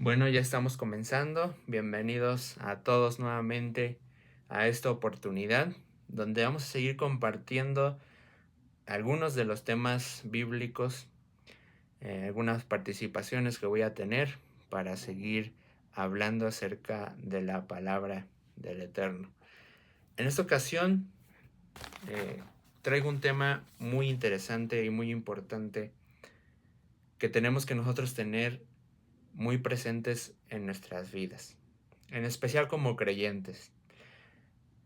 Bueno, ya estamos comenzando. Bienvenidos a todos nuevamente a esta oportunidad donde vamos a seguir compartiendo algunos de los temas bíblicos, algunas participaciones que voy a tener para seguir hablando acerca de la palabra del Eterno. En esta ocasión eh, traigo un tema muy interesante y muy importante que tenemos que nosotros tener muy presentes en nuestras vidas, en especial como creyentes.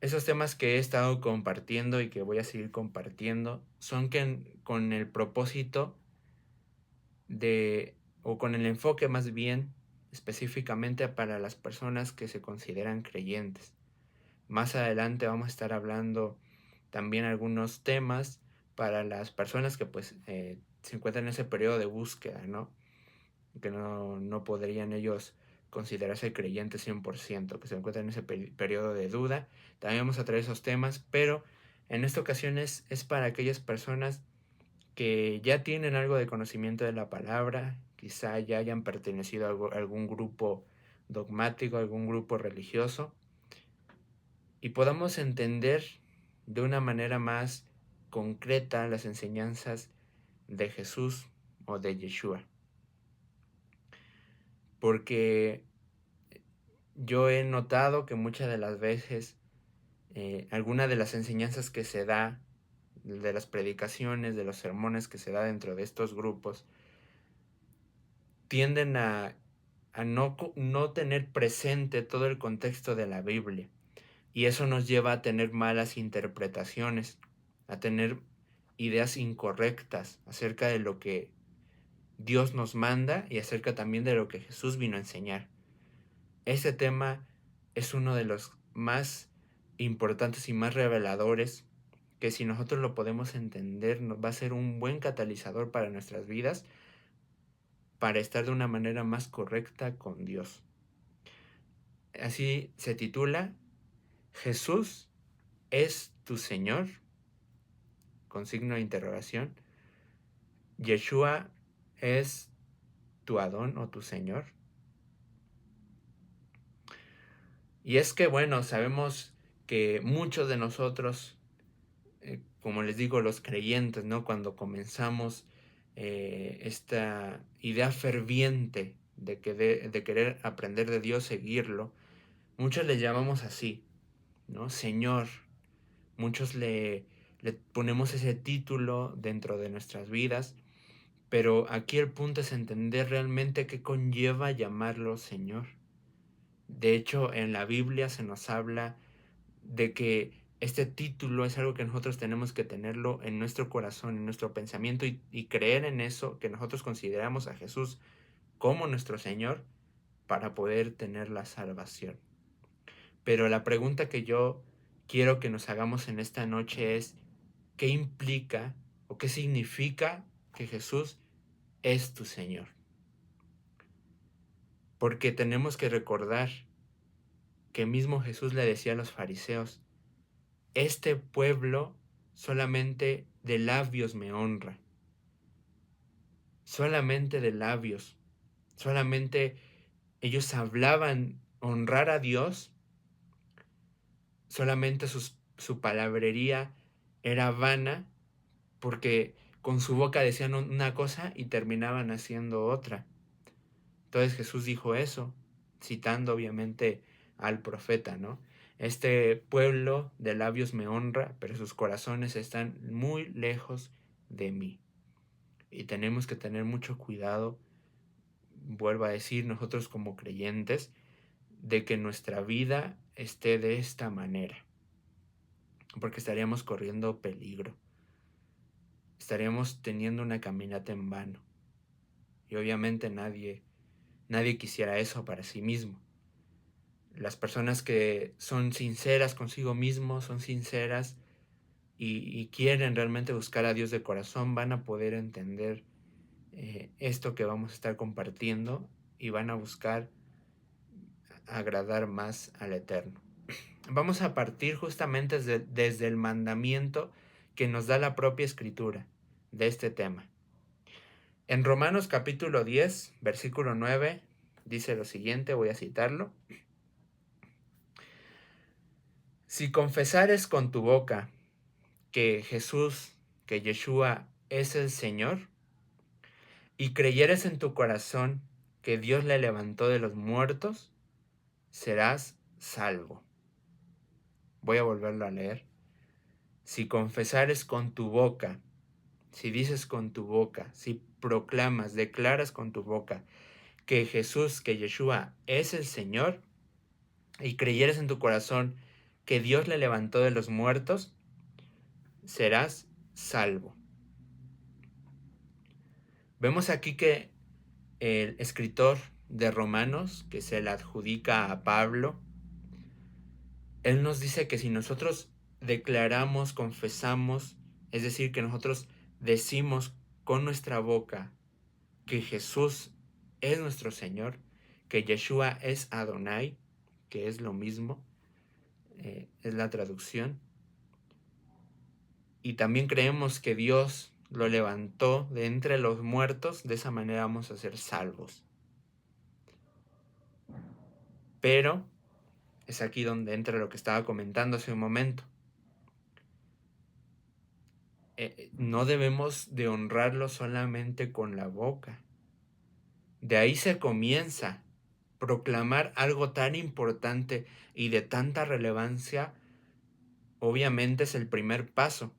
Esos temas que he estado compartiendo y que voy a seguir compartiendo son con el propósito de, o con el enfoque más bien, específicamente para las personas que se consideran creyentes. Más adelante vamos a estar hablando también algunos temas para las personas que se encuentran en ese periodo de búsqueda, ¿no? Que no podrían ellos considerarse creyentes 100%, que se encuentran en ese periodo de duda. También vamos a traer esos temas, pero en esta ocasión es para aquellas personas que ya tienen algo de conocimiento de la palabra, quizá ya hayan pertenecido a algún grupo dogmático, algún grupo religioso, y podamos entender de una manera más concreta las enseñanzas de Jesús o de Yeshua. Porque yo he notado que muchas de las veces alguna de las enseñanzas que se da, de las predicaciones, de los sermones que se da dentro de estos grupos, tienden a no tener presente todo el contexto de la Biblia. Y eso nos lleva a tener malas interpretaciones, a tener ideas incorrectas acerca de lo que Dios nos manda y acerca también de lo que Jesús vino a enseñar. Este tema es uno de los más importantes y más reveladores que, si nosotros lo podemos entender, nos va a ser un buen catalizador para nuestras vidas, para estar de una manera más correcta con Dios. Así se titula: Jesús es tu Señor, con signo de interrogación. Yeshua es tu Adón o tu Señor. Y es que, bueno, sabemos que muchos de nosotros, como les digo, los creyentes, ¿no? Cuando comenzamos esta idea ferviente de querer aprender de Dios, seguirlo, muchos le llamamos así, ¿no? Señor. Muchos le ponemos ese título dentro de nuestras vidas, pero aquí el punto es entender realmente qué conlleva llamarlo Señor. De hecho, en la Biblia se nos habla de que este título es algo que nosotros tenemos que tenerlo en nuestro corazón, en nuestro pensamiento, y creer en eso, que nosotros consideramos a Jesús como nuestro Señor para poder tener la salvación. Pero la pregunta que yo quiero que nos hagamos en esta noche es: ¿qué implica o qué significa que Jesús es tu Señor? Porque tenemos que recordar que mismo Jesús le decía a los fariseos: este pueblo solamente de labios me honra, solamente de labios, solamente ellos hablaban honrar a Dios, solamente su palabrería era vana, porque con su boca decían una cosa y terminaban haciendo otra. Entonces Jesús dijo eso, citando obviamente al profeta, ¿no? Este pueblo de labios me honra, pero sus corazones están muy lejos de mí. Y tenemos que tener mucho cuidado, vuelvo a decir, nosotros como creyentes, de que nuestra vida esté de esta manera, porque estaríamos corriendo peligro, estaríamos teniendo una caminata en vano. Y obviamente nadie quisiera eso para sí mismo. Las personas que son sinceras consigo mismos, son sinceras y quieren realmente buscar a Dios de corazón, van a poder entender esto que vamos a estar compartiendo y van a buscar agradar más al Eterno. Vamos a partir justamente desde el mandamiento que nos da la propia Escritura de este tema. En Romanos capítulo 10, versículo 9, dice lo siguiente, voy a citarlo. Si confesares con tu boca que Jesús, que Yeshua es el Señor, y creyeres en tu corazón que Dios le levantó de los muertos, serás salvo. Voy a volverlo a leer. Si confesares con tu boca, si dices con tu boca, si proclamas, declaras con tu boca que Jesús, que Yeshua es el Señor, y creyeres en tu corazón que Dios le levantó de los muertos, serás salvo. Vemos aquí que el escritor de Romanos, que se le adjudica a Pablo, él nos dice que si nosotros declaramos, confesamos, es decir, que nosotros decimos con nuestra boca que Jesús es nuestro Señor, que Yeshua es Adonai, que es lo mismo, es la traducción, y también creemos que Dios lo levantó de entre los muertos, de esa manera vamos a ser salvos. Pero es aquí donde entra lo que estaba comentando hace un momento. No debemos de honrarlo solamente con la boca. De ahí se comienza. Proclamar algo tan importante y de tanta relevancia, obviamente es el primer paso.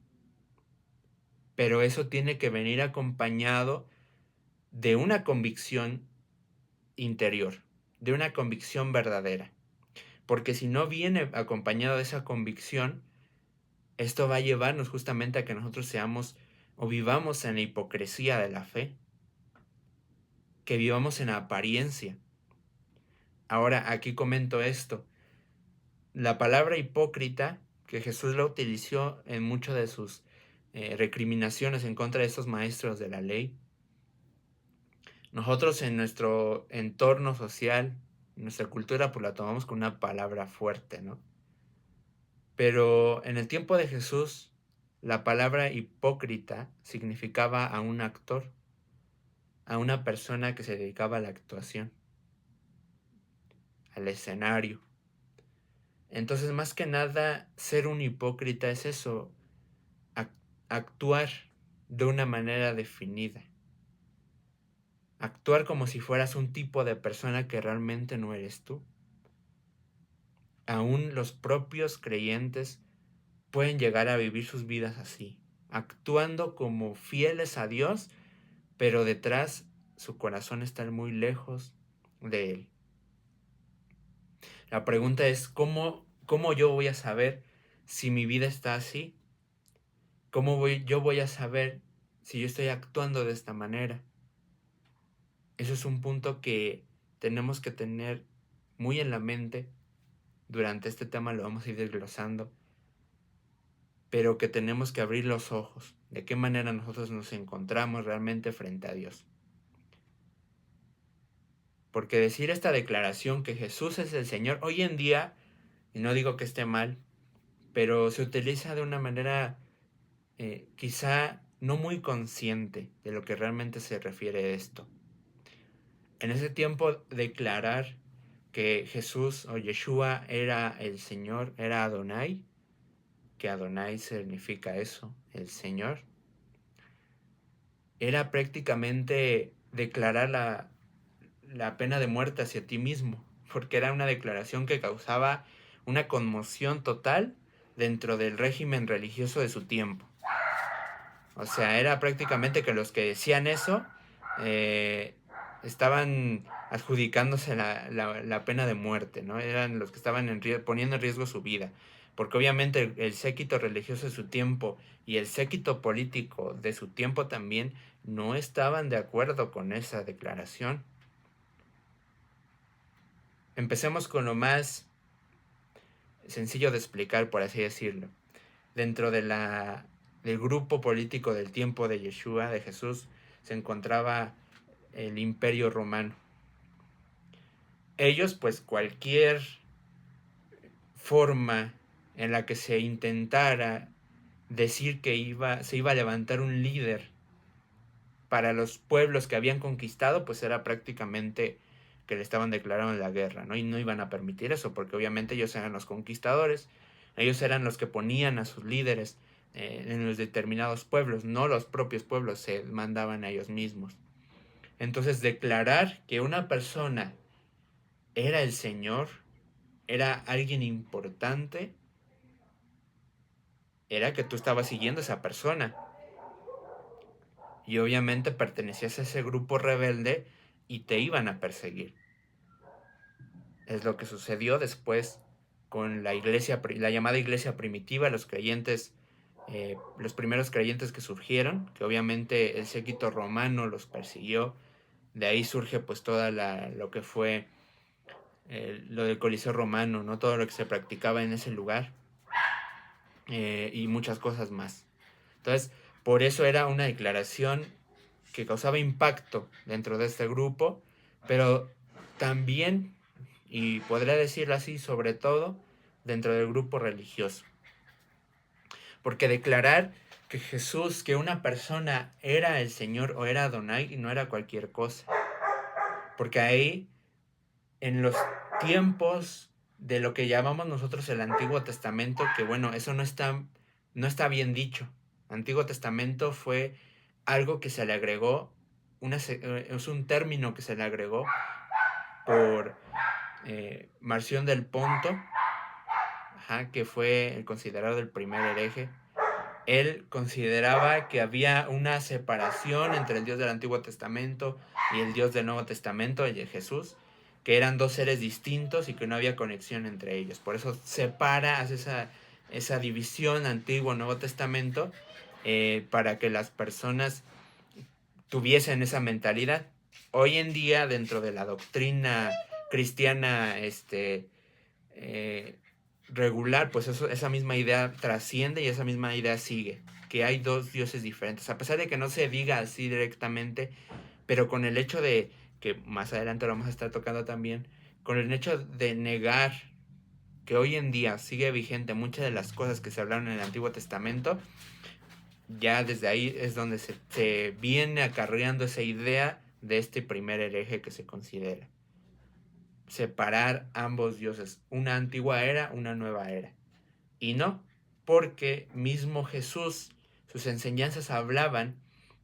Pero eso tiene que venir acompañado de una convicción interior, de una convicción verdadera. Porque si no viene acompañado de esa convicción, esto va a llevarnos justamente a que nosotros seamos o vivamos en la hipocresía de la fe, que vivamos en la apariencia. Ahora, aquí comento esto. La palabra hipócrita, que Jesús la utilizó en muchas de sus recriminaciones en contra de estos maestros de la ley, nosotros en nuestro entorno social, en nuestra cultura, pues la tomamos con una palabra fuerte, ¿no? Pero en el tiempo de Jesús, la palabra hipócrita significaba a un actor, a una persona que se dedicaba a la actuación, al escenario. Entonces, más que nada, ser un hipócrita es eso, actuar de una manera definida. Actuar como si fueras un tipo de persona que realmente no eres tú. Aún los propios creyentes pueden llegar a vivir sus vidas así, actuando como fieles a Dios, pero detrás su corazón está muy lejos de Él. La pregunta es, ¿cómo yo voy a saber si mi vida está así? Yo voy a saber si yo estoy actuando de esta manera? Eso es un punto que tenemos que tener muy en la mente. Durante este tema lo vamos a ir desglosando, pero que tenemos que abrir los ojos. ¿De qué manera nosotros nos encontramos realmente frente a Dios? Porque decir esta declaración que Jesús es el Señor, hoy en día, y no digo que esté mal, pero se utiliza de una manera quizá no muy consciente de lo que realmente se refiere a esto. En ese tiempo, declarar que Jesús o Yeshua era el Señor, era Adonai, que Adonai significa eso, el Señor, era prácticamente declarar la pena de muerte hacia ti mismo, porque era una declaración que causaba una conmoción total dentro del régimen religioso de su tiempo. O sea, era prácticamente que los que decían eso estaban adjudicándose la pena de muerte, ¿no? Eran los que estaban poniendo en riesgo su vida. Porque obviamente el séquito religioso de su tiempo y el séquito político de su tiempo también no estaban de acuerdo con esa declaración. Empecemos con lo más sencillo de explicar, por así decirlo. Dentro del grupo político del tiempo de Yeshua, de Jesús, se encontraba el Imperio Romano. Ellos, pues cualquier forma en la que se intentara decir que se iba a levantar un líder para los pueblos que habían conquistado, pues era prácticamente que le estaban declarando la guerra, ¿no? Y no iban a permitir eso, porque obviamente ellos eran los conquistadores, ellos eran los que ponían a sus líderes en los determinados pueblos, no los propios pueblos se mandaban a ellos mismos. Entonces, declarar que una persona era el Señor, era alguien importante, era que tú estabas siguiendo a esa persona. Y obviamente pertenecías a ese grupo rebelde y te iban a perseguir. Es lo que sucedió después con la iglesia, la llamada iglesia primitiva, los creyentes, los primeros creyentes que surgieron, que obviamente el séquito romano los persiguió. De ahí surge pues toda lo que fue lo del Coliseo romano, ¿no? Todo lo que se practicaba en ese lugar y muchas cosas más. Entonces, por eso era una declaración que causaba impacto dentro de este grupo, pero también, y podría decirlo así, sobre todo dentro del grupo religioso. Porque declarar que Jesús, que una persona era el Señor o era Adonai, no era cualquier cosa. Porque ahí, en los tiempos de lo que llamamos nosotros el Antiguo Testamento, que bueno, eso no está bien dicho. Antiguo Testamento fue algo que se le agregó, es un término que se le agregó por Marción del Ponto, que fue el considerado el primer hereje. Él consideraba que había una separación entre el Dios del Antiguo Testamento y el Dios del Nuevo Testamento, el de Jesús, que eran dos seres distintos y que no había conexión entre ellos. Por eso separa, hace esa división Antiguo-Nuevo Testamento para que las personas tuviesen esa mentalidad. Hoy en día, dentro de la doctrina cristiana regular, pues esa misma idea trasciende y esa misma idea sigue, que hay dos dioses diferentes, a pesar de que no se diga así directamente, pero con el hecho de, que más adelante lo vamos a estar tocando también, con el hecho de negar que hoy en día sigue vigente muchas de las cosas que se hablaron en el Antiguo Testamento, ya desde ahí es donde se viene acarreando esa idea de este primer hereje que se considera. Separar ambos dioses, una antigua era, una nueva era. Y no, porque mismo Jesús, sus enseñanzas hablaban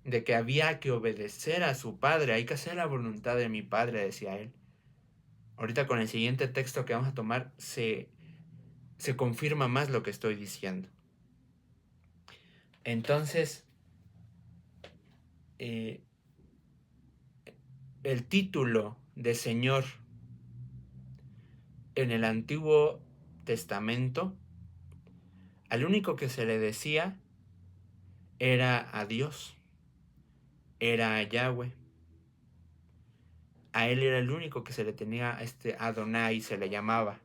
de que había que obedecer a su Padre, hay que hacer la voluntad de mi Padre, decía él. Ahorita con el siguiente texto que vamos a tomar se confirma más lo que estoy diciendo. Entonces, el título de Señor en el Antiguo Testamento, al único que se le decía era a Dios, era a Yahweh. A él era el único que se le tenía, Adonai se le llamaba,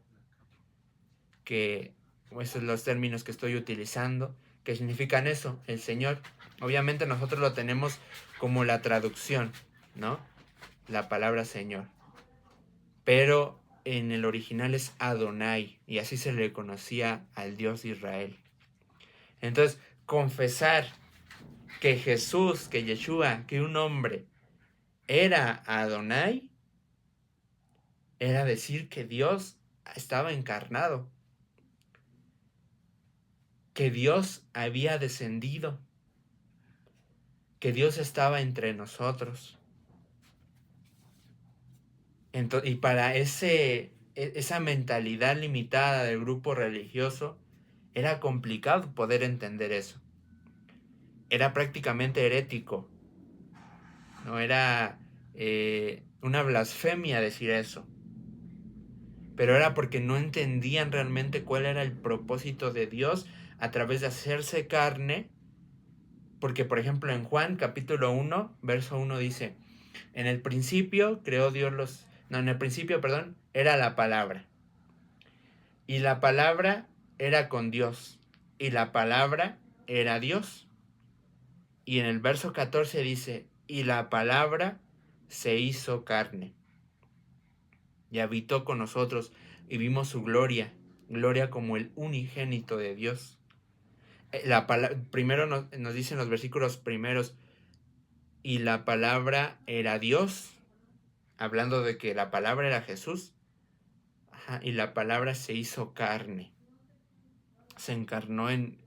que esos son los términos que estoy utilizando, que significan eso, el Señor. Obviamente nosotros lo tenemos como la traducción, ¿no? La palabra Señor. Pero en el original es Adonai, y así se le conocía al Dios de Israel. Entonces, confesar que Jesús, que Yeshua, que un hombre era Adonai, era decir que Dios estaba encarnado, que Dios había descendido, que Dios estaba entre nosotros. Y para esa mentalidad limitada del grupo religioso, era complicado poder entender eso. Era prácticamente herético. No era una blasfemia decir eso. Pero era porque no entendían realmente cuál era el propósito de Dios a través de hacerse carne. Porque, por ejemplo, en Juan capítulo 1, verso 1 dice, en el principio creó Dios en el principio, era la palabra. Y la palabra era con Dios. Y la palabra era Dios. Y en el verso 14 dice, y la palabra se hizo carne. Y habitó con nosotros y vimos su gloria, gloria como el unigénito de Dios. Primero nos dicen los versículos primeros, y la palabra era Dios, hablando de que la palabra era Jesús, y la palabra se hizo carne, se encarnó en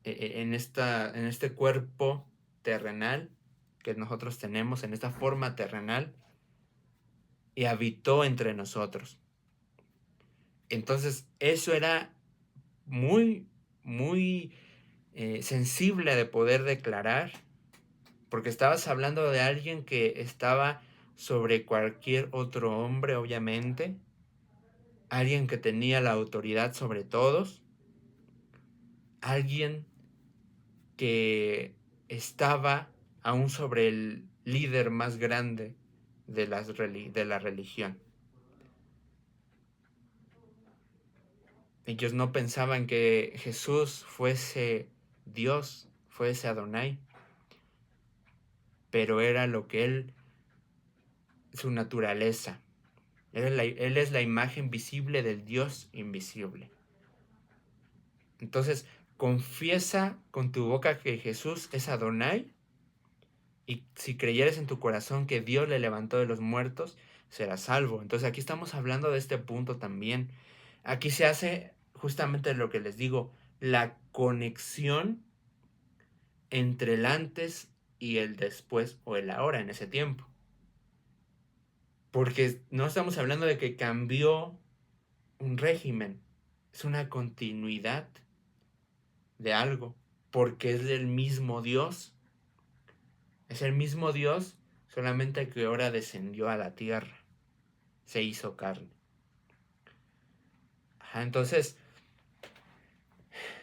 este cuerpo terrenal que nosotros tenemos, en esta forma terrenal, y habitó entre nosotros. Entonces, eso era muy, muy sensible de poder declarar, porque estabas hablando de alguien que estaba sobre cualquier otro hombre, obviamente, alguien que tenía la autoridad sobre todos, alguien que estaba aún sobre el líder más grande de la religión. Ellos no pensaban que Jesús fuese Dios, fuese Adonai, pero era lo que él, su naturaleza. Él es la imagen visible del Dios invisible. Entonces, confiesa con tu boca que Jesús es Adonai, y si creyeres en tu corazón que Dios le levantó de los muertos, serás salvo. Entonces aquí estamos hablando de este punto también. Aquí se hace justamente lo que les digo, la conexión entre el antes y el después, o el ahora en ese tiempo. Porque no estamos hablando de que cambió un régimen, es una continuidad de algo, porque es el mismo Dios. Es el mismo Dios, solamente que ahora descendió a la tierra, se hizo carne. Entonces,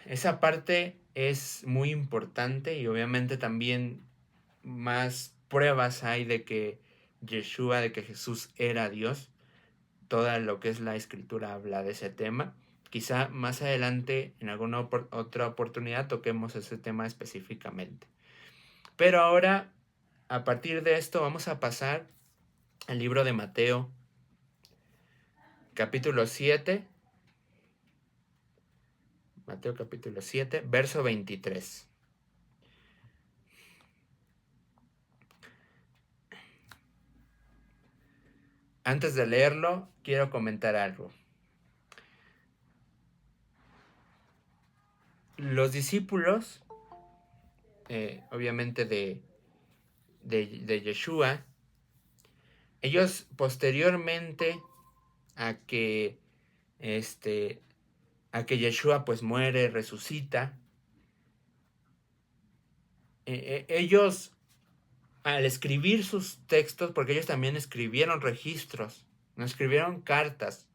esa parte es muy importante, y obviamente también más pruebas hay de que Yeshua, de que Jesús era Dios. Toda lo que es la escritura habla de ese tema. Quizá más adelante, en alguna otra oportunidad, toquemos ese tema específicamente. Pero ahora, a partir de esto, vamos a pasar al libro de Mateo, capítulo 7. Mateo capítulo 7, verso 23. Antes de leerlo, quiero comentar algo. Los discípulos, obviamente de Yeshua, ellos posteriormente a que Yeshua pues muere, resucita, ellos, al escribir sus textos, porque ellos también escribieron registros, no escribieron cartas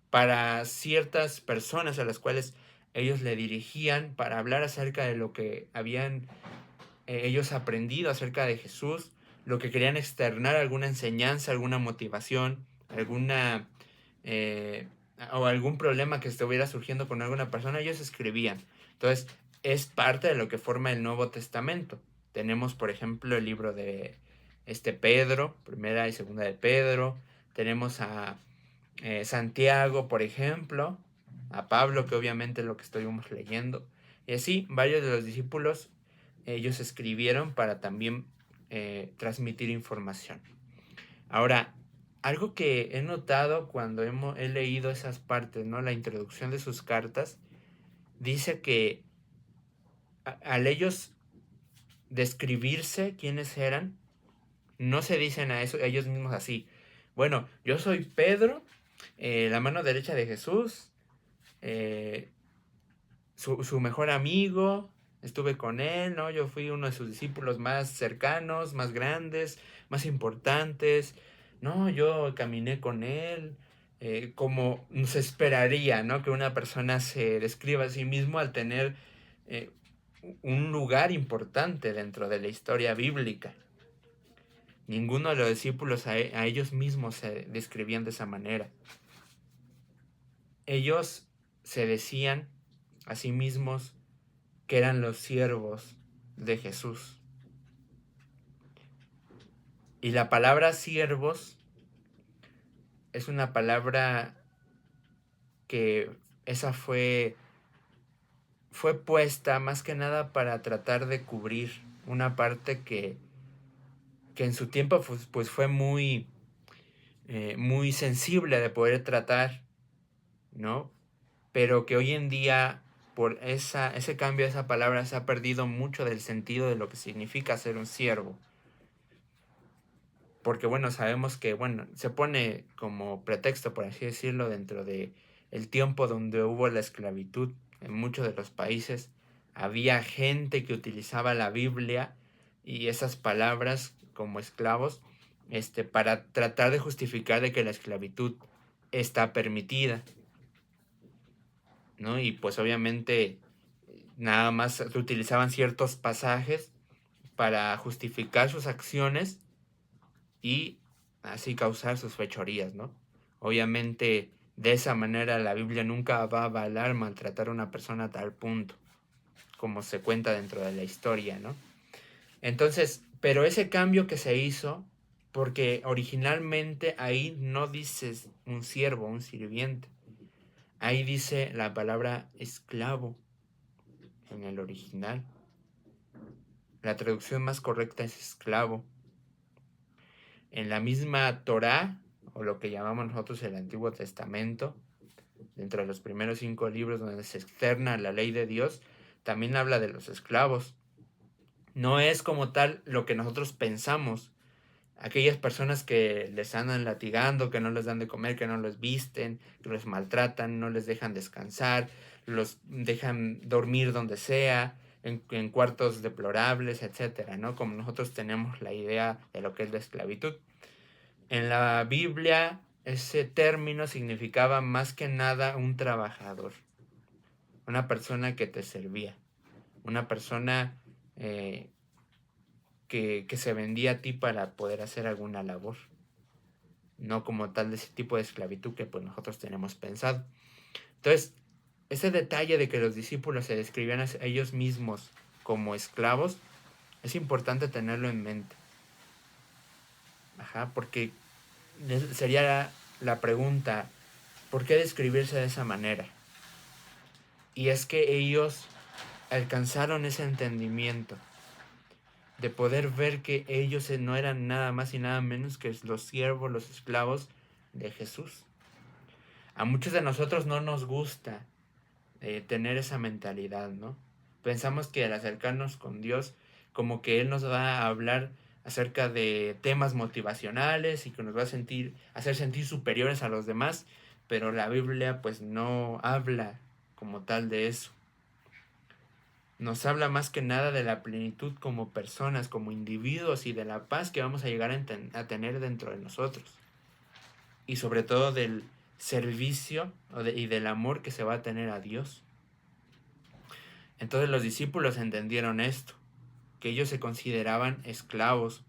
para ciertas personas a las cuales ellos le dirigían para hablar acerca de lo que habían ellos aprendido acerca de Jesús, lo que querían externar, alguna enseñanza, alguna motivación, alguna o algún problema que estuviera surgiendo con alguna persona, ellos escribían. Entonces, es parte de lo que forma el Nuevo Testamento. Tenemos, por ejemplo, el libro de Pedro, primera y segunda de Pedro. Tenemos a Santiago, por ejemplo, a Pablo, que obviamente es lo que estuvimos leyendo. Y así, varios de los discípulos, ellos escribieron para también transmitir información. Ahora, algo que he notado cuando he leído esas partes, ¿no? La introducción de sus cartas, dice que al ellos describirse quiénes eran, no se dicen a ellos mismos así. Bueno, yo soy Pedro, la mano derecha de Jesús, su mejor amigo, estuve con él, ¿no? Yo fui uno de sus discípulos más cercanos, más grandes, más importantes. No, yo caminé con él, como se esperaría, ¿no? Que una persona se describa a sí mismo al tener un lugar importante dentro de la historia bíblica. Ninguno de los discípulos a ellos mismos se describían de esa manera. Ellos se decían a sí mismos que eran los siervos de Jesús. Y la palabra siervos es una palabra que esa fue puesta más que nada para tratar de cubrir una parte que en su tiempo pues fue muy muy sensible de poder tratar, ¿no? Pero que hoy en día, por ese cambio de esa palabra, se ha perdido mucho del sentido de lo que significa ser un siervo. Porque, bueno, sabemos que, bueno, se pone como pretexto, por así decirlo, dentro de el tiempo donde hubo la esclavitud en muchos de los países. Había gente que utilizaba la Biblia y esas palabras como esclavos, para tratar de justificar de que la esclavitud está permitida, ¿no? Y pues obviamente nada más utilizaban ciertos pasajes para justificar sus acciones y así causar sus fechorías, ¿no? Obviamente de esa manera la Biblia nunca va a avalar maltratar a una persona a tal punto, como se cuenta dentro de la historia, ¿no? Entonces, pero ese cambio que se hizo, porque originalmente ahí no dices un siervo, un sirviente, ahí dice la palabra esclavo en el original. La traducción más correcta es esclavo. En la misma Torá, o lo que llamamos nosotros el Antiguo Testamento, dentro de los primeros 5 libros donde se externa la ley de Dios, también habla de los esclavos. No es como tal lo que nosotros pensamos. Aquellas personas que les andan latigando, que no les dan de comer, que no los visten, que los maltratan, no les dejan descansar, los dejan dormir donde sea, en cuartos deplorables, etcétera, ¿no? Como nosotros tenemos la idea de lo que es la esclavitud. En la Biblia, ese término significaba más que nada un trabajador, una persona que te servía, una persona que se vendía a ti para poder hacer alguna labor, no como tal de ese tipo de esclavitud que pues nosotros tenemos pensado. Entonces, ese detalle de que los discípulos se describían a ellos mismos como esclavos, es importante tenerlo en mente. Ajá, porque sería la pregunta, ¿por qué describirse de esa manera? Y es que ellos alcanzaron ese entendimiento de poder ver que ellos no eran nada más y nada menos que los siervos, los esclavos de Jesús. A muchos de nosotros no nos gusta tener esa mentalidad, ¿no? Pensamos que al acercarnos con Dios, como que Él nos va a hablar acerca de temas motivacionales y que nos va a hacer sentir superiores a los demás, pero la Biblia pues no habla como tal de eso. Nos habla más que nada de la plenitud como personas, como individuos y de la paz que vamos a llegar a tener dentro de nosotros. Y sobre todo del servicio y del amor que se va a tener a Dios. Entonces los discípulos entendieron esto, que ellos se consideraban esclavos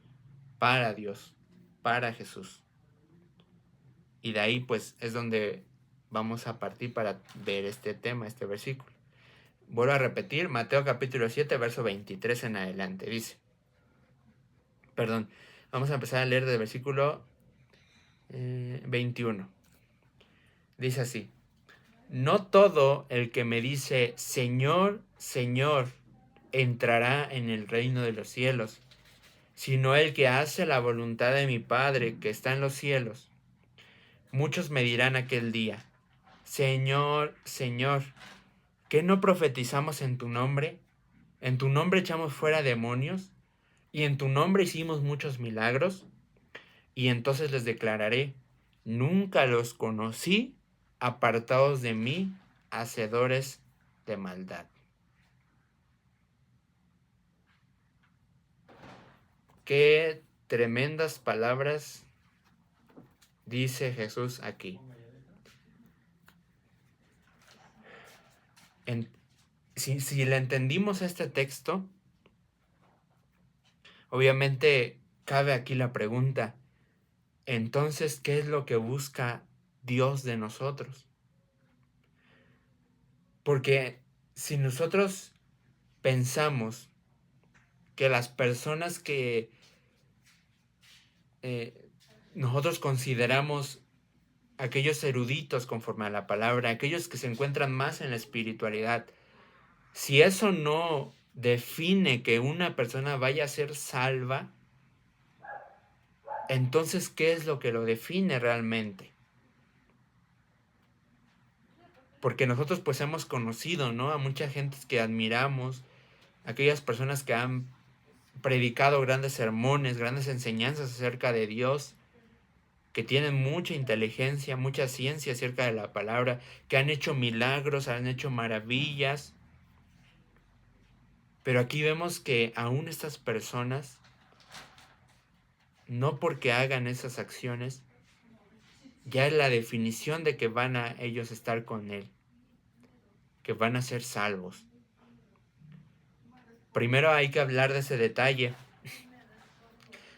para Dios, para Jesús. Y de ahí pues es donde vamos a partir para ver este tema, este versículo. Vuelvo a repetir, Mateo capítulo 7, verso 23 en adelante, dice. Vamos a empezar a leer del versículo 21. Dice así: No todo el que me dice, Señor, Señor, entrará en el reino de los cielos, sino el que hace la voluntad de mi Padre que está en los cielos. Muchos me dirán aquel día, Señor, Señor, ¿qué no profetizamos en tu nombre? ¿En tu nombre echamos fuera demonios? ¿Y en tu nombre hicimos muchos milagros? Y entonces les declararé, nunca los conocí, apartados de mí, hacedores de maldad. Qué tremendas palabras dice Jesús aquí. Si le entendimos este texto, obviamente cabe aquí la pregunta, entonces, ¿qué es lo que busca Dios de nosotros? Porque si nosotros pensamos que las personas que nosotros consideramos aquellos eruditos conforme a la palabra, aquellos que se encuentran más en la espiritualidad, si eso no define que una persona vaya a ser salva, entonces, ¿qué es lo que lo define realmente? Porque nosotros pues hemos conocido, ¿no?, a mucha gente que admiramos, aquellas personas que han predicado grandes sermones, grandes enseñanzas acerca de Dios, que tienen mucha inteligencia, mucha ciencia acerca de la palabra, que han hecho milagros, han hecho maravillas. Pero aquí vemos que aún estas personas, no porque hagan esas acciones, ya es la definición de que van a ellos estar con Él, que van a ser salvos. Primero hay que hablar de ese detalle.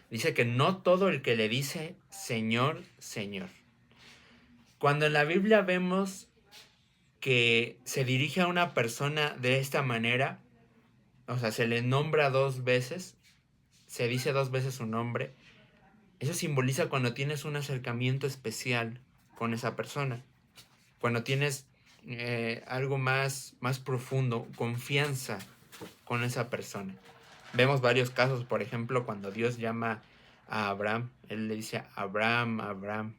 Dice que no todo el que le dice Señor, Señor. Cuando en la Biblia vemos que se dirige a una persona de esta manera, o sea, se le nombra 2 veces, se dice 2 veces su nombre, eso simboliza cuando tienes un acercamiento especial con esa persona, cuando tienes algo más profundo, confianza con esa persona. Vemos varios casos, por ejemplo, cuando Dios llama a Abraham, Él le dice Abraham, Abraham.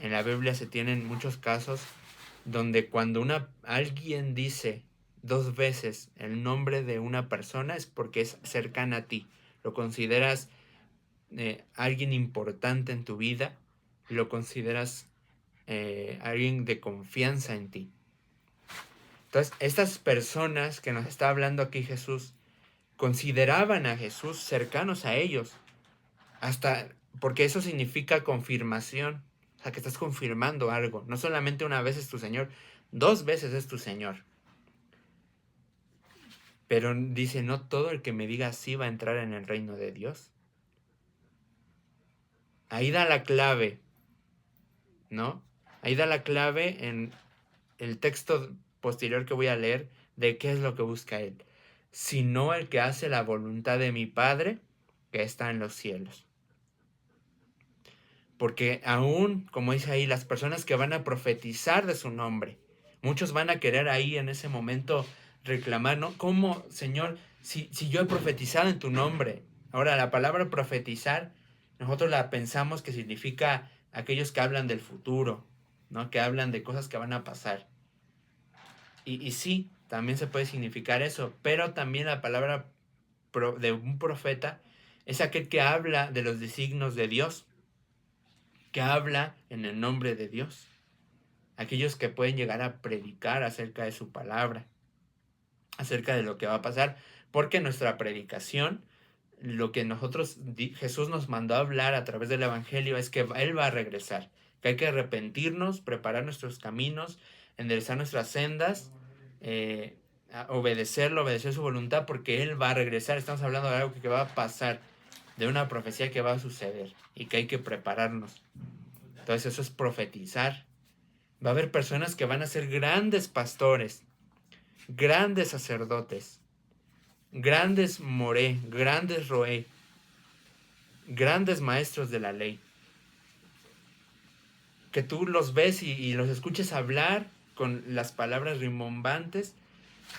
En la Biblia se tienen muchos casos donde cuando alguien dice 2 veces el nombre de una persona es porque es cercana a ti, lo consideras alguien importante en tu vida, lo consideras alguien de confianza en ti. Entonces, estas personas que nos está hablando aquí Jesús, consideraban a Jesús cercanos a ellos, hasta porque eso significa confirmación, o sea, que estás confirmando algo. No solamente una vez es tu Señor, 2 veces es tu Señor. Pero dice, no todo el que me diga así va a entrar en el reino de Dios. Ahí da la clave, ¿no? Ahí da la clave en el texto posterior que voy a leer de qué es lo que busca Él. Sino el que hace la voluntad de mi Padre que está en los cielos. Porque aún, como dice ahí, las personas que van a profetizar de su nombre, muchos van a querer ahí en ese momento reclamar, ¿no? ¿Cómo, Señor, si yo he profetizado en tu nombre? Ahora, la palabra profetizar, nosotros la pensamos que significa aquellos que hablan del futuro, ¿no? Que hablan de cosas que van a pasar. Y sí, también se puede significar eso, pero también la palabra de un profeta es aquel que habla de los designios de Dios, que habla en el nombre de Dios, aquellos que pueden llegar a predicar acerca de su palabra, acerca de lo que va a pasar, porque nuestra predicación, lo que Jesús nos mandó a hablar a través del Evangelio es que Él va a regresar, que hay que arrepentirnos, preparar nuestros caminos, enderezar nuestras sendas, obedecer su voluntad, porque Él va a regresar. Estamos hablando de algo que va a pasar, de una profecía que va a suceder y que hay que prepararnos. Entonces eso es profetizar. Va a haber personas que van a ser grandes pastores, grandes sacerdotes, grandes moré, grandes roé, grandes maestros de la ley. Que tú los ves y los escuches hablar con las palabras rimbombantes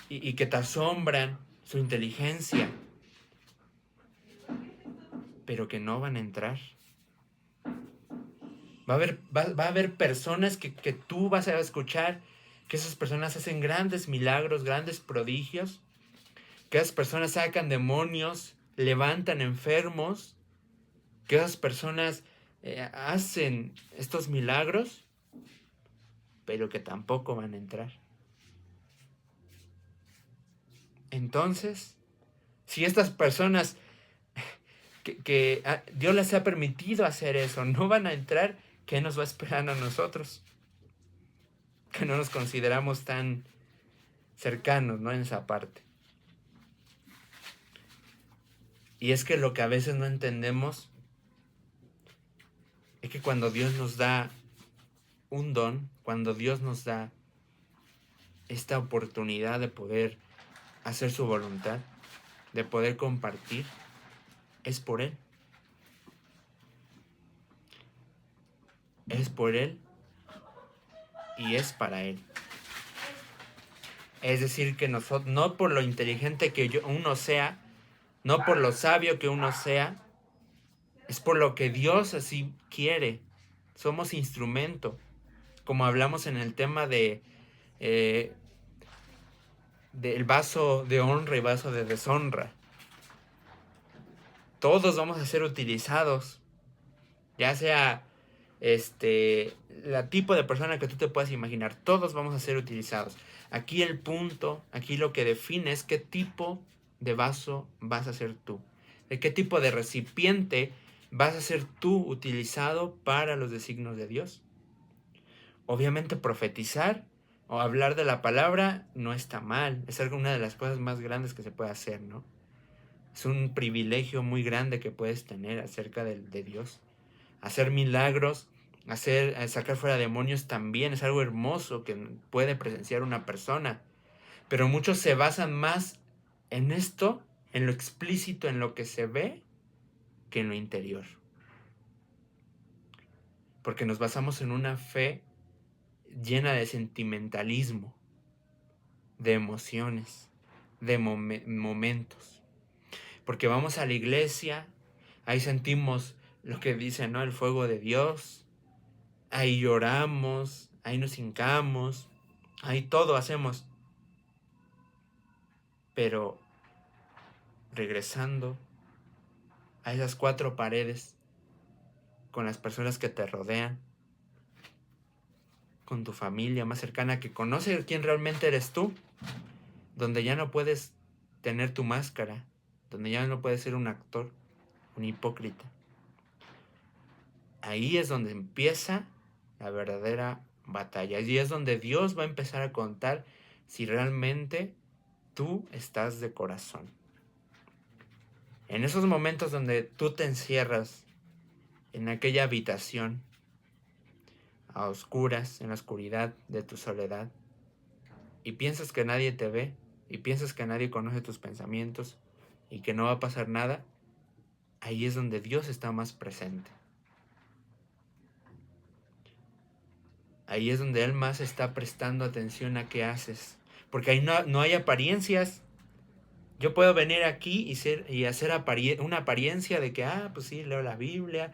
y que te asombran su inteligencia, pero que no van a entrar. Va a haber personas que tú vas a escuchar, que esas personas hacen grandes milagros, grandes prodigios, que esas personas sacan demonios, levantan enfermos, que esas personas hacen estos milagros, pero que tampoco van a entrar. Entonces, si estas personas que Dios les ha permitido hacer eso no van a entrar, ¿qué nos va a esperar a nosotros? Que no nos consideramos tan cercanos, ¿no? En esa parte. Y es que lo que a veces no entendemos es que cuando Dios nos da un don, cuando Dios nos da esta oportunidad de poder hacer su voluntad, de poder compartir, es por Él. Es por Él y es para Él. Es decir, que nosotros, no por lo inteligente que uno sea, no por lo sabio que uno sea, Es por lo que Dios así quiere. Somos instrumento. Como hablamos en el tema del vaso de honra y vaso de deshonra. Todos vamos a ser utilizados. Ya sea el tipo de persona que tú te puedas imaginar. Todos vamos a ser utilizados. Aquí el punto, aquí lo que define es qué tipo de vaso vas a ser tú. De qué tipo de recipiente vas a ser tú utilizado para los designios de Dios. Obviamente profetizar o hablar de la palabra no está mal. Es una de las cosas más grandes que se puede hacer, ¿no? Es un privilegio muy grande que puedes tener acerca de Dios. Hacer milagros, sacar fuera demonios también es algo hermoso que puede presenciar una persona. Pero muchos se basan más en esto, en lo explícito, en lo que se ve, que en lo interior. Porque nos basamos en una fe llena de sentimentalismo, de emociones, de momentos. Porque vamos a la iglesia, ahí sentimos lo que dice, ¿no? El fuego de Dios, ahí lloramos, ahí nos hincamos, ahí todo hacemos. Pero regresando a esas cuatro paredes, con las personas que te rodean, con tu familia más cercana que conoce quién realmente eres tú, donde ya no puedes tener tu máscara, donde ya no puedes ser un actor, un hipócrita. Ahí es donde empieza la verdadera batalla. Allí es donde Dios va a empezar a contar si realmente tú estás de corazón. En esos momentos donde tú te encierras en aquella habitación, a oscuras, en la oscuridad de tu soledad, y piensas que nadie te ve, y piensas que nadie conoce tus pensamientos, y que no va a pasar nada, ahí es donde Dios está más presente. Ahí es donde Él más está prestando atención a qué haces. Porque ahí no hay apariencias. Yo puedo venir aquí y hacer una apariencia de que, pues sí, leo la Biblia,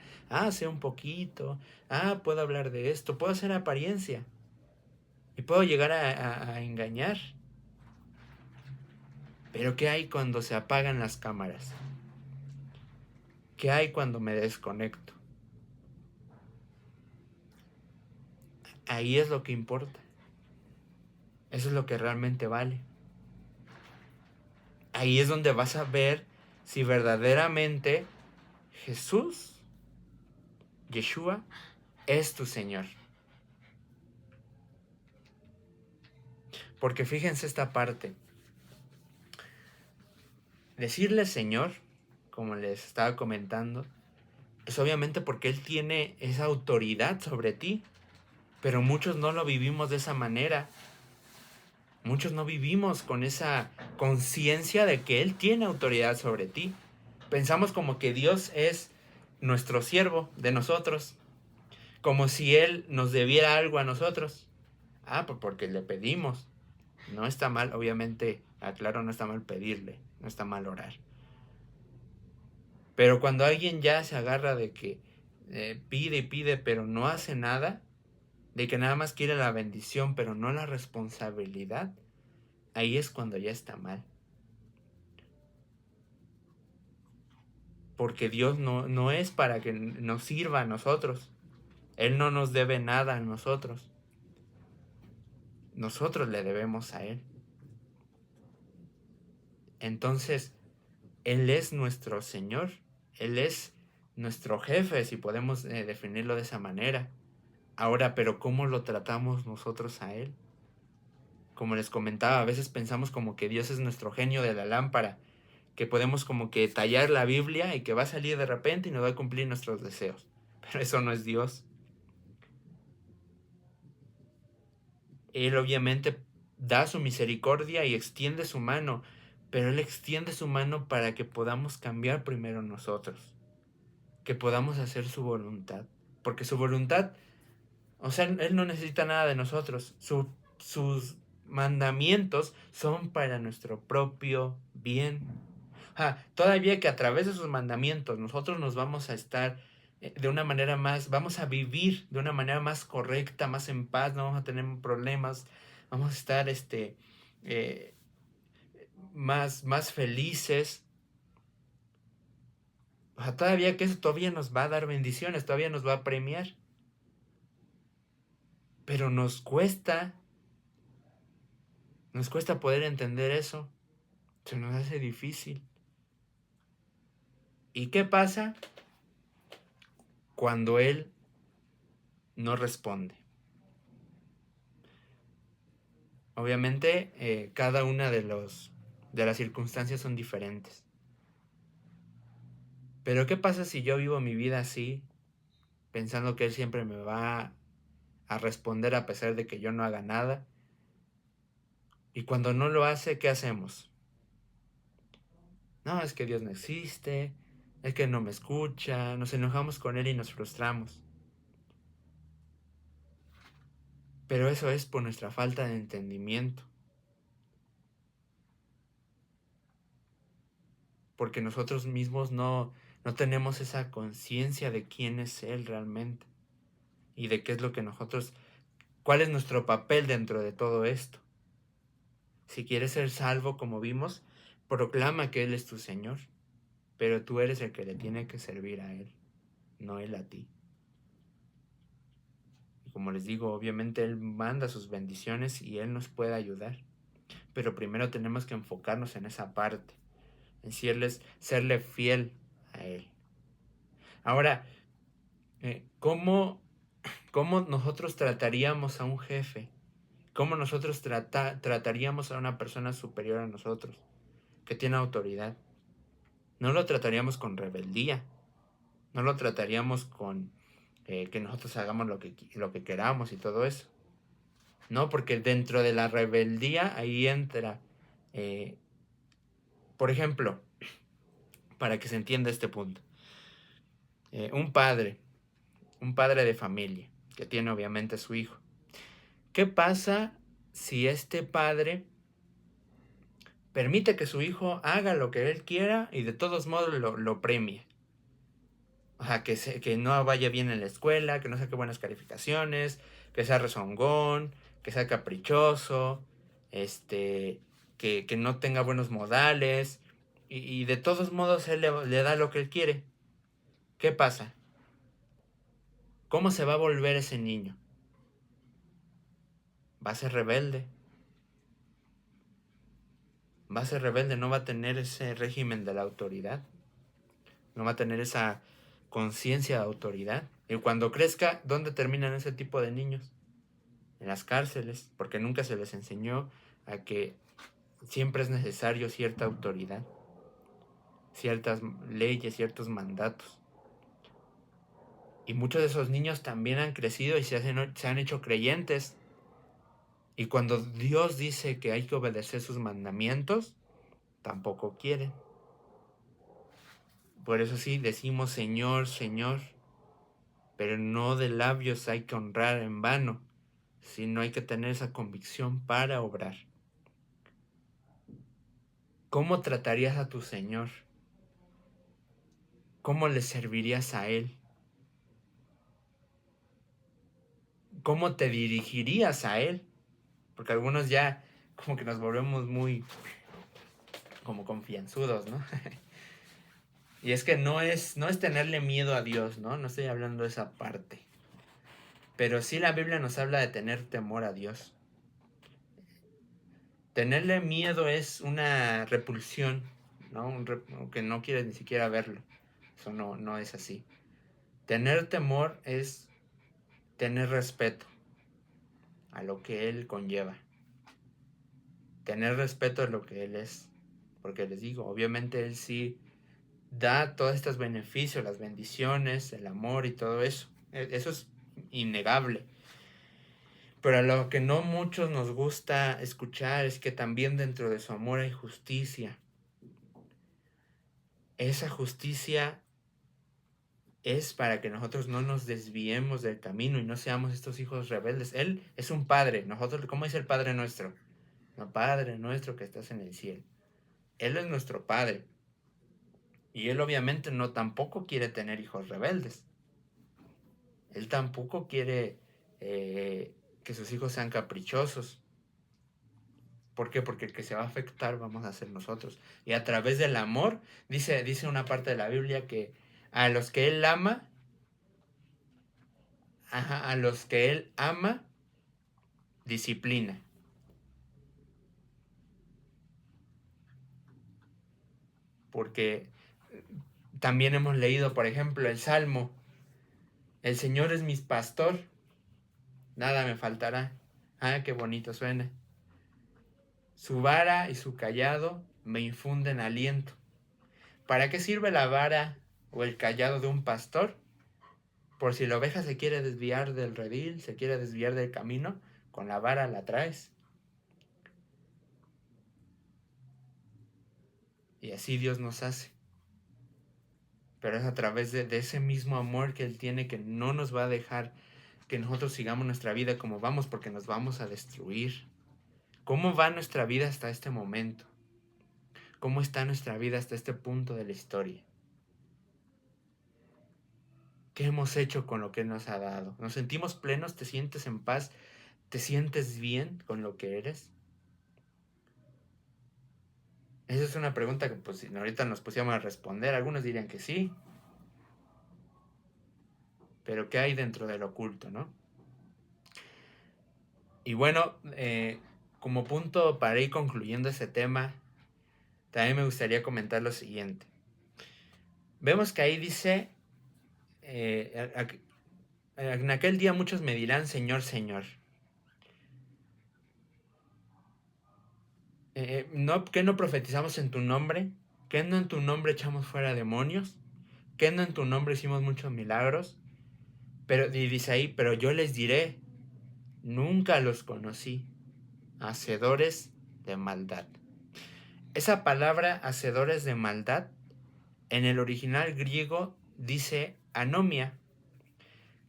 sé un poquito, puedo hablar de esto, puedo hacer apariencia. Y puedo llegar a engañar. Pero ¿qué hay cuando se apagan las cámaras? ¿Qué hay cuando me desconecto? Ahí es lo que importa. Eso es lo que realmente vale. Ahí es donde vas a ver si verdaderamente Jesús, Yeshua, es tu Señor. Porque fíjense esta parte. Decirle Señor, como les estaba comentando, es obviamente porque Él tiene esa autoridad sobre ti. Pero muchos no lo vivimos de esa manera. Muchos no vivimos con esa conciencia de que Él tiene autoridad sobre ti. Pensamos como que Dios es nuestro siervo de nosotros, como si Él nos debiera algo a nosotros. Pues porque le pedimos. No está mal, obviamente, aclaro, no está mal pedirle, no está mal orar. Pero cuando alguien ya se agarra de que pide y pide, pero no hace nada, de que nada más quiere la bendición, pero no la responsabilidad, ahí es cuando ya está mal. Porque Dios no es para que nos sirva a nosotros. Él no nos debe nada a nosotros. Nosotros le debemos a Él. Entonces, Él es nuestro Señor. Él es nuestro jefe, si podemos definirlo de esa manera. Ahora, pero ¿cómo lo tratamos nosotros a Él? Como les comentaba, a veces pensamos como que Dios es nuestro genio de la lámpara, que podemos como que tallar la Biblia y que va a salir de repente y nos va a cumplir nuestros deseos. Pero eso no es Dios. Él obviamente da su misericordia y extiende su mano, pero Él extiende su mano para que podamos cambiar primero nosotros, que podamos hacer su voluntad, porque su voluntad, o sea, Él no necesita nada de nosotros, sus mandamientos son para nuestro propio bien. Todavía que a través de sus mandamientos nosotros nos vamos a estar de una manera más, vamos a vivir de una manera más correcta, más en paz, no vamos a tener problemas, vamos a estar eh, más felices. Todavía que eso todavía nos va a dar bendiciones, todavía nos va a premiar. Pero nos cuesta poder entender eso. Se nos hace difícil. ¿Y qué pasa cuando Él no responde? Obviamente, cada una de las circunstancias son diferentes. Pero ¿qué pasa si yo vivo mi vida así, pensando que Él siempre me va a responder a pesar de que yo no haga nada? Y cuando no lo hace, ¿qué hacemos? No, es que Dios no existe, es que no me escucha, nos enojamos con Él y nos frustramos. Pero eso es por nuestra falta de entendimiento. Porque nosotros mismos no tenemos esa conciencia de quién es Él realmente. Y de qué es lo que cuál es nuestro papel dentro de todo esto. Si quieres ser salvo, como vimos, proclama que Él es tu Señor. Pero tú eres el que le tiene que servir a Él, no Él a ti. Y como les digo, obviamente Él manda sus bendiciones y Él nos puede ayudar. Pero primero tenemos que enfocarnos en esa parte, en serle fiel a Él. Ahora, ¿cómo nosotros trataríamos a un jefe? ¿Cómo nosotros trataríamos a una persona superior a nosotros, que tiene autoridad? No lo trataríamos con rebeldía, no lo trataríamos con que nosotros hagamos lo que queramos y todo eso. No, porque dentro de la rebeldía ahí entra, por ejemplo, para que se entienda este punto, un padre de familia que tiene obviamente a su hijo. ¿Qué pasa si este padre permite que su hijo haga lo que él quiera y de todos modos lo premie? O sea, que no vaya bien en la escuela, que no saque buenas calificaciones, que sea rezongón, que sea caprichoso, que no tenga buenos modales, y de todos modos él le da lo que él quiere. ¿Qué pasa? ¿Cómo se va a volver ese niño? Va a ser rebelde. Va a ser rebelde, no va a tener ese régimen de la autoridad. No va a tener esa conciencia de autoridad. Y cuando crezca, ¿dónde terminan ese tipo de niños? En las cárceles, porque nunca se les enseñó a que siempre es necesario cierta autoridad, ciertas leyes, ciertos mandatos. Y muchos de esos niños también han crecido y se han hecho creyentes. Y cuando Dios dice que hay que obedecer sus mandamientos, tampoco quieren. Por eso sí decimos Señor, Señor, pero no de labios hay que honrar en vano, sino hay que tener esa convicción para obrar. ¿Cómo tratarías a tu Señor? ¿Cómo le servirías a Él? ¿Cómo te dirigirías a Él? Porque algunos ya como que nos volvemos muy como confianzudos, ¿no? Y es que no es tenerle miedo a Dios, ¿no? No estoy hablando de esa parte. Pero sí la Biblia nos habla de tener temor a Dios. Tenerle miedo es una repulsión, ¿no? Que no quieres ni siquiera verlo. Eso no es así. Tener temor es tener respeto a lo que Él conlleva. Tener respeto a lo que Él es. Porque les digo, obviamente Él sí da todos estos beneficios, las bendiciones, el amor y todo eso. Eso es innegable. Pero a lo que no muchos nos gusta escuchar es que también dentro de su amor hay justicia. Esa justicia es para que nosotros no nos desviemos del camino y no seamos estos hijos rebeldes. Él es un padre. Nosotros, ¿cómo es el Padre nuestro? No, Padre nuestro que estás en el cielo. Él es nuestro Padre. Y él obviamente no tampoco quiere tener hijos rebeldes. Él tampoco quiere que sus hijos sean caprichosos. ¿Por qué? Porque el que se va a afectar vamos a ser nosotros. Y a través del amor, dice una parte de la Biblia que a los que él ama, a los que él ama, disciplina. Porque también hemos leído, por ejemplo, el Salmo: el Señor es mi pastor, nada me faltará. Ah, qué bonito suena. Su vara y su cayado me infunden aliento. ¿Para qué sirve la vara o el cayado de un pastor? Por si la oveja se quiere desviar del redil, se quiere desviar del camino, con la vara la traes. Y así Dios nos hace. Pero es a través de ese mismo amor que Él tiene, que no nos va a dejar que nosotros sigamos nuestra vida como vamos, porque nos vamos a destruir. ¿Cómo va nuestra vida hasta este momento? ¿Cómo está nuestra vida hasta este punto de la historia? ¿Qué hemos hecho con lo que Él nos ha dado? ¿Nos sentimos plenos? ¿Te sientes en paz? ¿Te sientes bien con lo que eres? Esa es una pregunta que pues, si ahorita nos pusiéramos a responder, algunos dirían que sí. Pero ¿qué hay dentro del oculto, no? Y bueno, como punto para ir concluyendo ese tema, también me gustaría comentar lo siguiente. Vemos que ahí dice, en aquel día muchos me dirán, Señor, Señor. ¿No, ¿Qué no profetizamos en tu nombre? ¿Qué no en tu nombre echamos fuera demonios? ¿Qué no en tu nombre hicimos muchos milagros? Pero y dice ahí, pero yo les diré, nunca los conocí, hacedores de maldad. Esa palabra, hacedores de maldad, en el original griego dice anomia,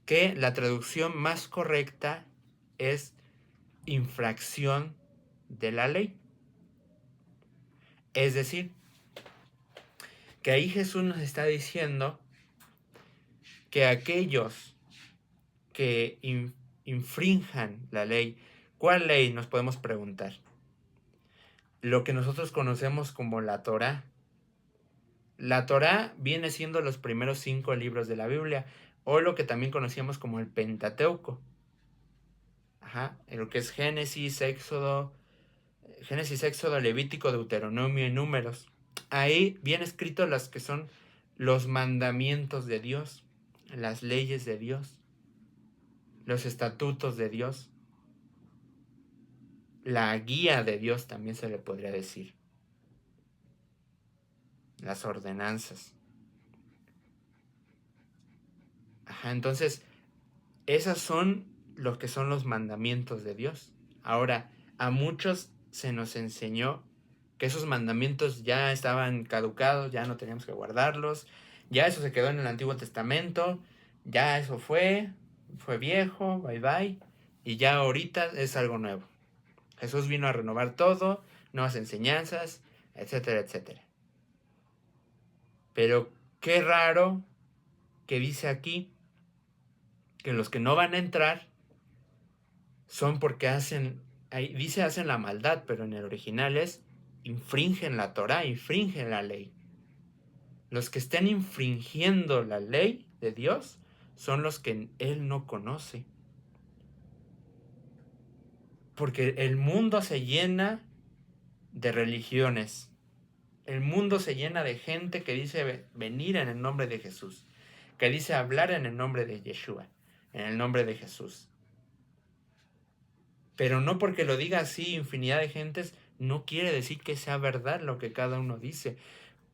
que la traducción más correcta es infracción de la ley. Es decir, que ahí Jesús nos está diciendo que aquellos que infrinjan la ley, ¿cuál ley? Nos podemos preguntar. Lo que nosotros conocemos como la Torá. La Torá viene siendo los primeros 5 libros de la Biblia, o lo que también conocíamos como el Pentateuco. Lo que es Génesis, Éxodo, Levítico, Deuteronomio y Números. Ahí viene escrito las que son los mandamientos de Dios, las leyes de Dios, los estatutos de Dios, la guía de Dios también se le podría decir, las ordenanzas. Entonces, esas son lo que son los mandamientos de Dios. Ahora, a muchos se nos enseñó que esos mandamientos ya estaban caducados, ya no teníamos que guardarlos, ya eso se quedó en el Antiguo Testamento, ya eso fue viejo, bye bye, y ya ahorita es algo nuevo. Jesús vino a renovar todo, nuevas enseñanzas, etcétera, etcétera. Pero qué raro que dice aquí que los que no van a entrar son porque hacen, ahí dice hacen la maldad, pero en el original es infringen la Torá, infringen la ley. Los que estén infringiendo la ley de Dios son los que Él no conoce. Porque el mundo se llena de religiones. El mundo se llena de gente que dice venir en el nombre de Jesús, que dice hablar en el nombre de Yeshua, en el nombre de Jesús. Pero no porque lo diga así infinidad de gentes, no quiere decir que sea verdad lo que cada uno dice.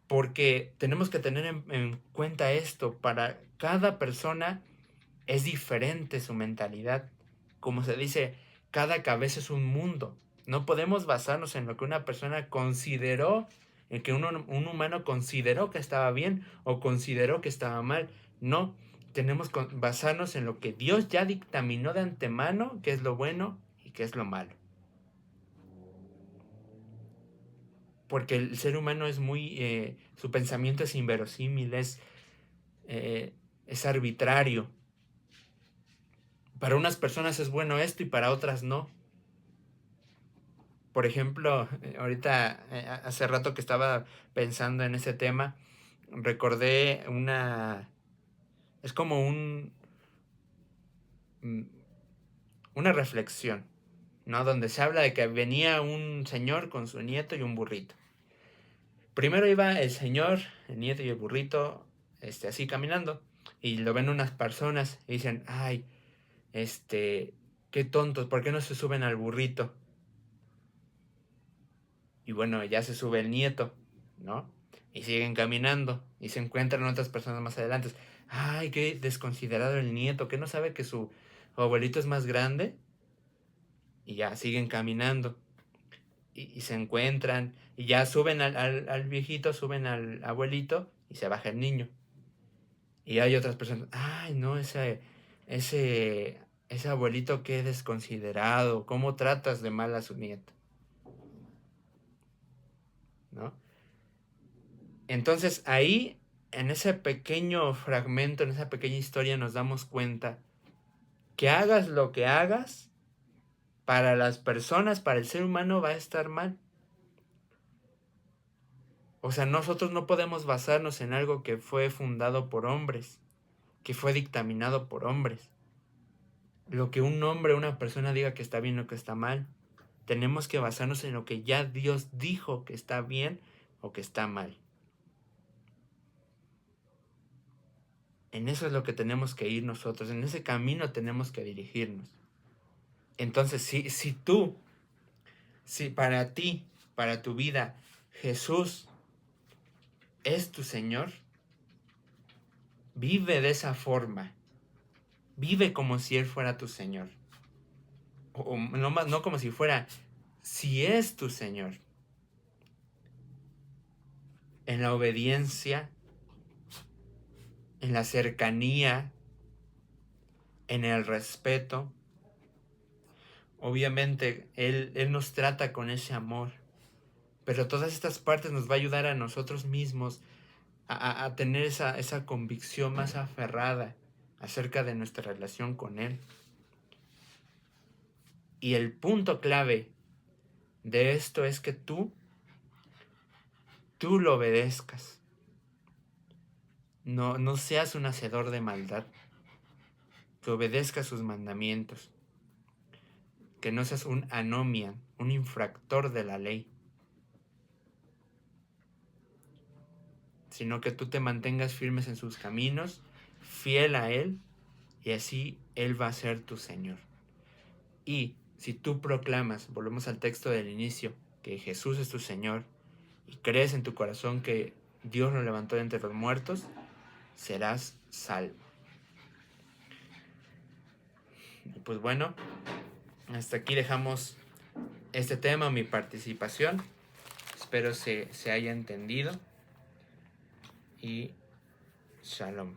Porque tenemos que tener en cuenta esto, para cada persona es diferente su mentalidad. Como se dice, cada cabeza es un mundo. No podemos basarnos en lo que una persona consideró, en que un humano consideró que estaba bien o consideró que estaba mal. No, tenemos que basarnos en lo que Dios ya dictaminó de antemano, que es lo bueno y que es lo malo. porque el ser humano es su pensamiento es inverosímil, es arbitrario. Para unas personas es bueno esto y para otras no. Por ejemplo, ahorita, hace rato que estaba pensando en ese tema, recordé es como una reflexión, ¿no? Donde se habla de que venía un señor con su nieto y un burrito. Primero iba el señor, el nieto y el burrito, así caminando, y lo ven unas personas y dicen, ay, qué tontos, ¿por qué no se suben al burrito? Y bueno, ya se sube el nieto, ¿no? Y siguen caminando y se encuentran otras personas más adelante. Ay, qué desconsiderado el nieto, que no sabe que su abuelito es más grande. Y ya siguen caminando y se encuentran y ya suben al viejito, suben al abuelito y se baja el niño. Y hay otras personas, ay, no, ese, ese abuelito qué desconsiderado, ¿cómo tratas de mal a su nieto? ¿No? Entonces ahí, en ese pequeño fragmento, en esa pequeña historia, nos damos cuenta que hagas lo que hagas, para las personas, para el ser humano va a estar mal. O sea, nosotros no podemos basarnos en algo que fue fundado por hombres, que fue dictaminado por hombres. Lo que un hombre, una persona diga que está bien o que está mal, tenemos que basarnos en lo que ya Dios dijo que está bien o que está mal. En eso es lo que tenemos que ir nosotros, en ese camino tenemos que dirigirnos. Entonces, si para ti, para tu vida, Jesús es tu Señor, vive de esa forma. Vive como si Él fuera tu Señor. O no como si fuera, si es tu Señor. En la obediencia, en la cercanía, en el respeto. Obviamente, Él nos trata con ese amor. Pero todas estas partes nos va a ayudar a nosotros mismos a tener esa convicción más aferrada acerca de nuestra relación con Él. Y el punto clave de esto es que tú lo obedezcas. No seas un hacedor de maldad. Que obedezcas sus mandamientos. Que no seas un anomian, un infractor de la ley. Sino que tú te mantengas firmes en sus caminos, fiel a Él, y así Él va a ser tu Señor. Y si tú proclamas, volvemos al texto del inicio, que Jesús es tu Señor, y crees en tu corazón que Dios lo levantó de entre los muertos, serás salvo. Y pues bueno, hasta aquí dejamos este tema, mi participación. Espero se haya entendido. Y shalom.